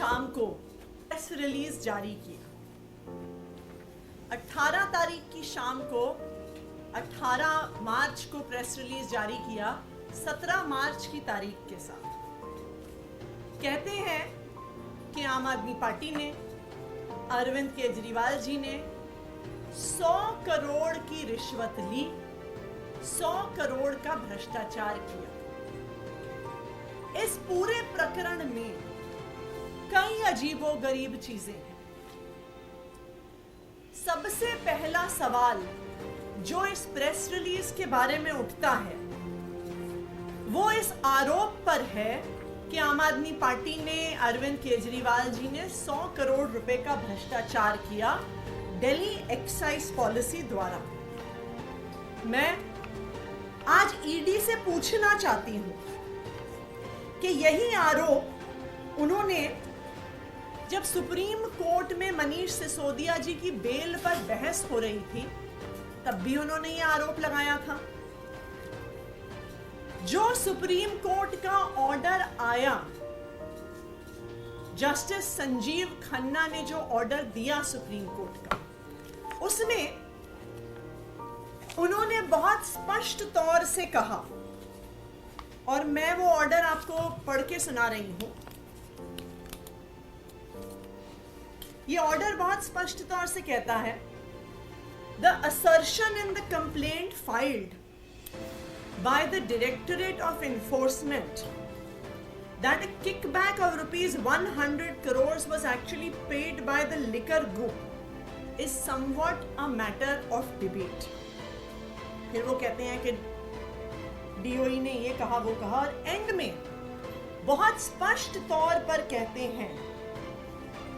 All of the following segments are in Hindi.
शाम को प्रेस रिलीज जारी किया। 18 तारीख की शाम को 18 मार्च को प्रेस रिलीज जारी किया 17 मार्च की तारीख के साथ। कहते हैं कि आम आदमी पार्टी ने, अरविंद केजरीवाल जी ने 100 करोड़ की रिश्वत ली, 100 करोड़ का भ्रष्टाचार किया। इस पूरे प्रकरण में कई अजीबोगरीब चीजें हैं। सबसे पहला सवाल जो इस प्रेस रिलीज के बारे में उठता है वो इस आरोप पर है कि आम आदमी पार्टी ने, अरविंद केजरीवाल जी ने 100 करोड़ रुपए का भ्रष्टाचार किया दिल्ली एक्साइज पॉलिसी द्वारा। मैं आज ईडी से पूछना चाहती हूं कि यही आरोप उन्होंने जब सुप्रीम कोर्ट में मनीष सिसोदिया जी की बेल पर बहस हो रही थी तब भी उन्होंने ये आरोप लगाया था। जो सुप्रीम कोर्ट का ऑर्डर आया, जस्टिस संजीव खन्ना ने जो ऑर्डर दिया सुप्रीम कोर्ट का, उसमें उन्होंने बहुत स्पष्ट तौर से कहा, और मैं वो ऑर्डर आपको पढ़ के सुना रही हूं। ये ऑर्डर बहुत स्पष्ट तौर से कहता है, the assertion in the complaint filed by the Directorate of Enforcement that a kickback of rupees 100 crores was actually paid by the liquor group is somewhat a matter of debate. फिर वो कहते हैं कि DOE ने ये कहा वो कहा, और एंड में बहुत स्पष्ट तौर पर कहते हैं,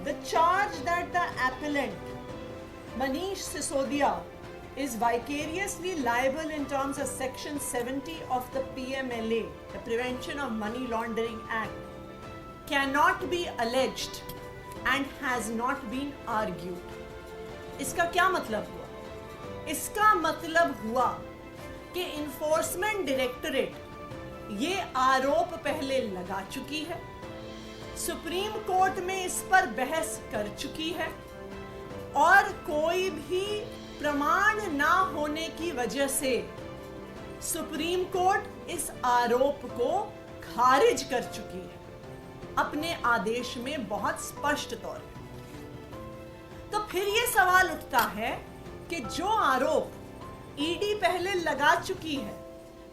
the charge that the appellant Manish Sisodia is vicariously liable in terms of section 70 of the PMLA, the Prevention of Money Laundering Act, cannot be alleged and has not been argued. इसका क्या मतलब हुआ? इसका मतलब हुआ कि इन्फोर्समेंट डायरेक्टरेट ये आरोप पहले लगा चुकी है, सुप्रीम कोर्ट में इस पर बहस कर चुकी है, और कोई भी प्रमाण ना होने की वजह से सुप्रीम कोर्ट इस आरोप को खारिज कर चुकी है अपने आदेश में बहुत स्पष्ट तौर पर। तो फिर यह सवाल उठता है कि जो आरोप ईडी पहले लगा चुकी है,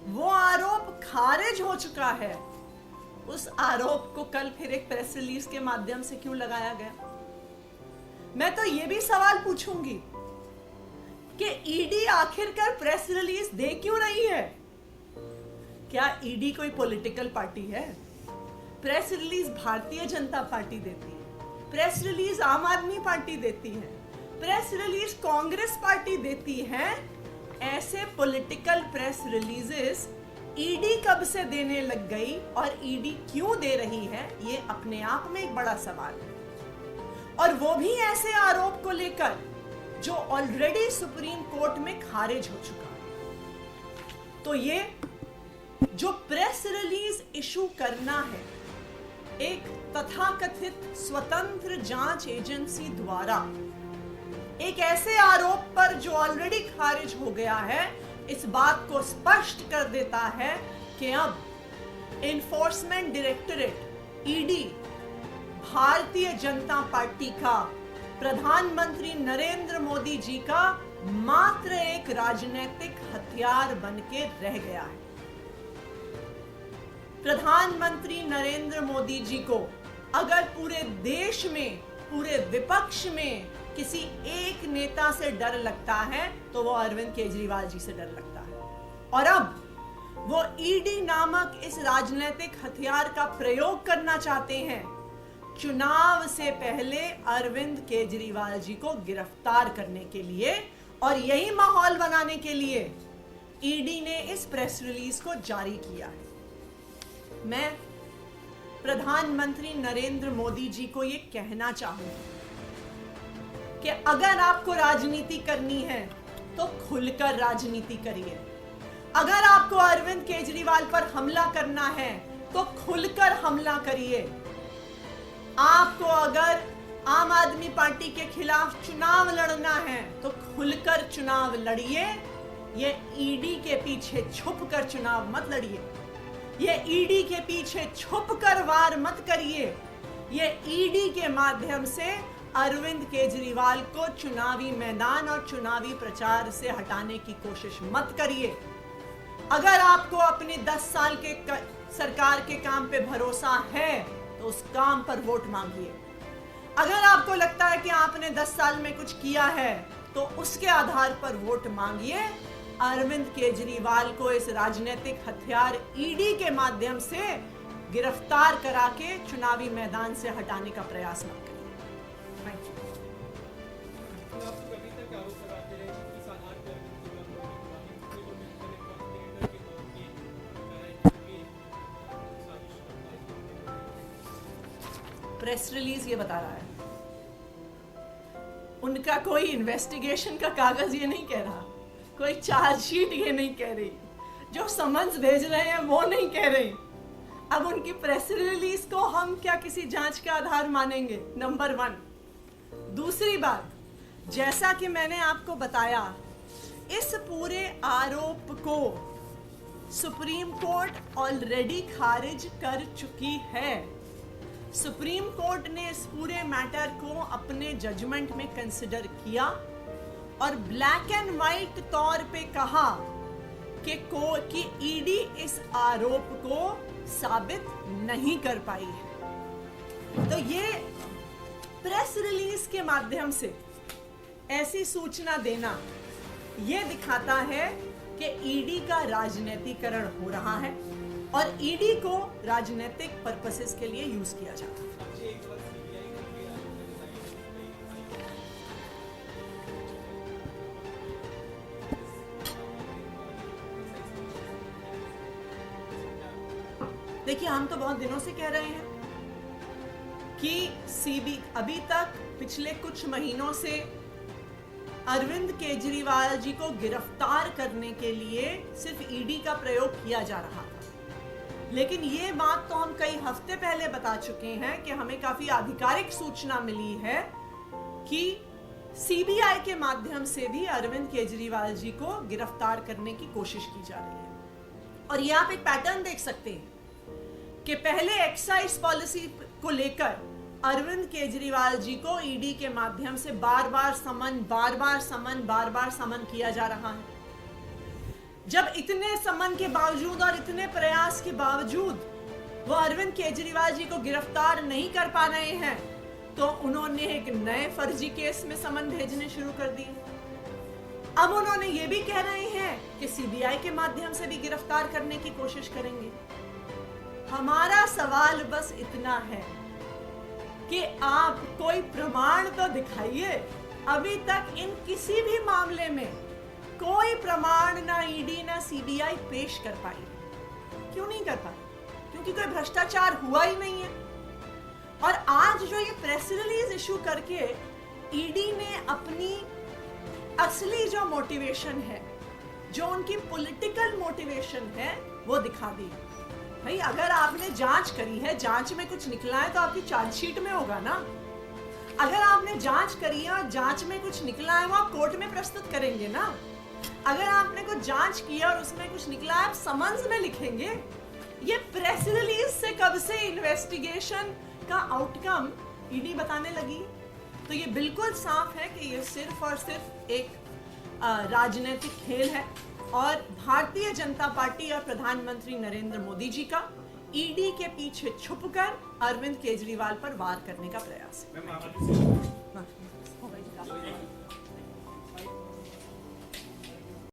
वो आरोप खारिज हो चुका है, उस आरोप को कल फिर एक प्रेस रिलीज के माध्यम से क्यों लगाया गया? मैं तो यह भी सवाल पूछूंगी कि ईडी आखिरकार प्रेस रिलीज दे क्यों रही है? क्या ईडी कोई पॉलिटिकल पार्टी है? Press release Bharatiya Janata party देती है, प्रेस रिलीज आम आदमी पार्टी देती है, प्रेस रिलीज कांग्रेस पार्टी देती है। ऐसे पॉलिटिकल प्रेस रिलीजेस ईडी कब से देने लग गई और ईडी क्यों दे रही है, ये अपने आप में एक बड़ा सवाल है, और वो भी ऐसे आरोप को लेकर जो ऑलरेडी सुप्रीम कोर्ट में खारिज हो चुका है। तो ये जो प्रेस रिलीज इशू करना है एक तथाकथित स्वतंत्र जांच एजेंसी द्वारा एक ऐसे आरोप पर जो ऑलरेडी खारिज हो गया है, इस बात को स्पष्ट कर देता है कि अब enforcement directorate ED Bharatiya Janata party का, प्रधानमंत्री नरेंद्र मोदी जी का मात्र एक राजनीतिक हथियार बनके रह गया है। प्रधानमंत्री नरेंद्र मोदी जी को अगर पूरे देश में, पूरे विपक्ष में किसी एक नेता से डर लगता है तो वो अरविंद केजरीवाल जी से डर लगता है, और अब वो ईडी नामक इस राजनीतिक हथियार का प्रयोग करना चाहते हैं चुनाव से पहले अरविंद केजरीवाल जी को गिरफ्तार करने के लिए, और यही माहौल बनाने के लिए ईडी ने इस प्रेस रिलीज को जारी किया है। मैं प्रधानमंत्री नरेंद्र मोदी जी को यह कहना चाहूंगी कि अगर आपको राजनीति करनी है तो खुलकर राजनीति करिए। अगर आपको अरविंद केजरीवाल पर हमला करना है तो खुलकर हमला करिए। आपको अगर आम आदमी पार्टी के खिलाफ चुनाव लड़ना है तो खुलकर चुनाव लड़िए। ये ईडी के पीछे छुपकर चुनाव मत लड़िए। ये ईडी के पीछे छुपकर वार मत करिए। ये ईडी के माध्यम से अरविंद केजरीवाल को चुनावी मैदान और चुनावी प्रचार से हटाने की कोशिश मत करिए। अगर आपको अपनी 10 साल के सरकार के काम पे भरोसा है तो उस काम पर वोट मांगिए। अगर आपको लगता है कि आपने 10 साल में कुछ किया है तो उसके आधार पर वोट मांगिए। अरविंद केजरीवाल को इस राजनीतिक हथियार ईडी के माध्यम से गिरफ्तार करा के चुनावी मैदान से हटाने का प्रयास मत करिए। Thank you. प्रेस रिलीज ये बता रहा है, उनका कोई इन्वेस्टिगेशन का कागज ये नहीं कह रहा, कोई चार्जशीट ये नहीं कह रही, जो समन्स भेज रहे हैं वो नहीं कह रहे। अब उनकी प्रेस रिलीज को हम क्या किसी जांच का आधार मानेंगे? नंबर 1। दूसरी बात, जैसा कि मैंने आपको बताया, इस पूरे आरोप को सुप्रीम कोर्ट ऑलरेडी खारिज कर चुकी है। सुप्रीम कोर्ट ने इस पूरे मैटर को अपने जजमेंट में कंसिडर किया और ब्लैक एंड व्हाइट तौर पे कहा कि ईडी इस आरोप को साबित नहीं कर पाई है। तो ये प्रेस रिलीज के माध्यम से ऐसी सूचना देना ये दिखाता है कि ईडी का राजनीतिकरण हो रहा है और ईडी को राजनीतिक पर्पसेस के लिए यूज किया जाता है। देखिए, हम तो बहुत दिनों से कह रहे हैं कि अभी तक पिछले कुछ महीनों से अरविंद केजरीवाल जी को गिरफ्तार करने के लिए सिर्फ ईडी का प्रयोग किया जा रहा था। लेकिन ये बात तो हम कई हफ्ते पहले बता चुके हैं कि हमें काफी आधिकारिक सूचना मिली है कि सीबीआई के माध्यम से भी अरविंद केजरीवाल जी को गिरफ्तार करने की कोशिश की जा रही है। और ये आप एक पैटर्न देख सकते हैं कि पहले एक्साइज पॉलिसी को लेकर अरविंद केजरीवाल जी को ईडी के माध्यम से बार बार समन किया जा रहा है। जब इतने समन के बावजूद और इतने प्रयास के बावजूद वो अरविंद केजरीवाल जी को गिरफ्तार नहीं कर पा रहे हैं तो उन्होंने एक नए फर्जी केस में समन भेजने शुरू कर दिए। अब उन्होंने ये भी कह रहे हैं कि सीबीआई के माध्यम से भी गिरफ्तार करने की कोशिश करेंगे। हमारा सवाल बस इतना है कि आप कोई प्रमाण तो दिखाइए। अभी तक इन किसी भी मामले में कोई प्रमाण ना ईडी ना सीबीआई पेश कर पाई। क्यों नहीं कर पाई? क्योंकि कोई भ्रष्टाचार हुआ ही नहीं है। और आज जो ये प्रेस रिलीज इशू करके ईडी ने अपनी असली जो मोटिवेशन है, जो उनकी पॉलिटिकल मोटिवेशन है, वो दिखा दी। भाई, अगर आपने जांच करी है, जांच में कुछ निकला है तो आपकी चार्जशीट में होगा ना। अगर आपने जांच करी है और जांच में कुछ निकला है वो आप कोर्ट में प्रस्तुत करेंगे ना। अगर आपने कुछ जांच किया और उसमें कुछ निकला है आप समन्स में लिखेंगे। ये प्रेस रिलीज से कब से इन्वेस्टिगेशन का आउटकम ईडी बताने लगी? तो ये बिल्कुल साफ है कि ये सिर्फ और सिर्फ एक राजनीतिक खेल है और भारतीय जनता पार्टी और प्रधानमंत्री नरेंद्र मोदी जी का ईडी के पीछे छुपकर अरविंद केजरीवाल पर वार करने का प्रयास है।